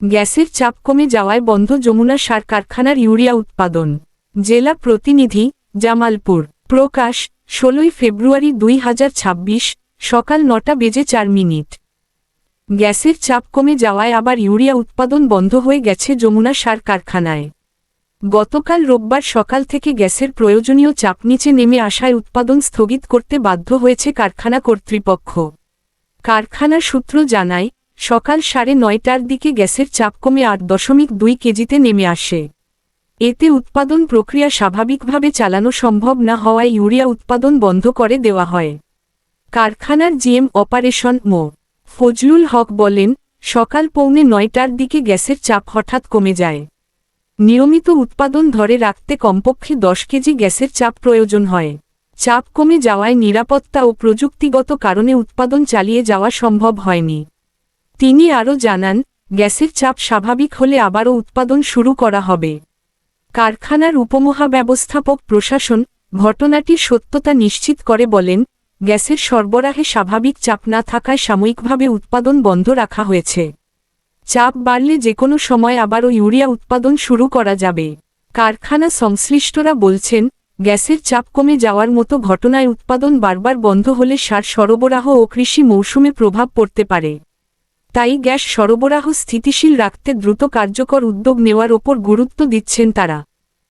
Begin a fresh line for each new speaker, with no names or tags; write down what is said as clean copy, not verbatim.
গ্যাসের চাপ কমে যাওয়ায় বন্ধ যমুনা সার কারখানার ইউরিয়া উৎপাদন। জেলা প্রতিনিধি, জামালপুর। প্রকাশ, ১৬ ফেব্রুয়ারি ২০২৬, সকাল ৯:০৪। গ্যাসের চাপ কমে যাওয়ায় আবার ইউরিয়া উৎপাদন বন্ধ হয়ে গেছে যমুনা সার কারখানায়। গতকাল রোববার সকাল থেকে গ্যাসের প্রয়োজনীয় চাপ নিচে নেমে আসায় উৎপাদন স্থগিত করতে বাধ্য হয়েছে কারখানা কর্তৃপক্ষ। কারখানার সূত্র জানায়, সকাল ৯:৩০টার দিকে গ্যাসের চাপ কমে ৮.২ কেজিতে নেমে আসে। এতে উৎপাদন প্রক্রিয়া স্বাভাবিকভাবে চালানো সম্ভব না হওয়ায় ইউরিয়া উৎপাদন বন্ধ করে দেওয়া হয়। কারখানার জিএম অপারেশন মো. ফজলুল হক বলেন, সকাল ৯:৩০টার দিকে গ্যাসের চাপ হঠাৎ কমে যায়। নিয়মিত উৎপাদন ধরে রাখতে কমপক্ষে ১০ কেজি গ্যাসের চাপ প্রয়োজন হয়। চাপ কমে যাওয়ায় নিরাপত্তা ও প্রযুক্তিগত কারণে উৎপাদন চালিয়ে যাওয়া সম্ভব হয়নি। তিনি আরও জানান, গ্যাসের চাপ স্বাভাবিক হলে আবারও উৎপাদন শুরু করা হবে। কারখানার উপমহাব্যবস্থাপক প্রশাসন ঘটনাটির সত্যতা নিশ্চিত করে বলেন, গ্যাসের সরবরাহে স্বাভাবিক চাপ না থাকায় সাময়িকভাবে উৎপাদন বন্ধ রাখা হয়েছে। চাপ বাড়লে যেকোনো সময় আবারও ইউরিয়া উৎপাদন শুরু করা যাবে। কারখানা সংশ্লিষ্টরা বলছেন, গ্যাসের চাপ কমে যাওয়ার মতো ঘটনায় উৎপাদন বারবার বন্ধ হলে সার সরবরাহ ও কৃষি মৌসুমে প্রভাব পড়তে পারে। তাই গ্যাস সরবরাহ স্থিতিশীল রাখতে দ্রুত কার্যকর উদ্যোগ নেওয়ার ওপর গুরুত্ব দিচ্ছেন তারা।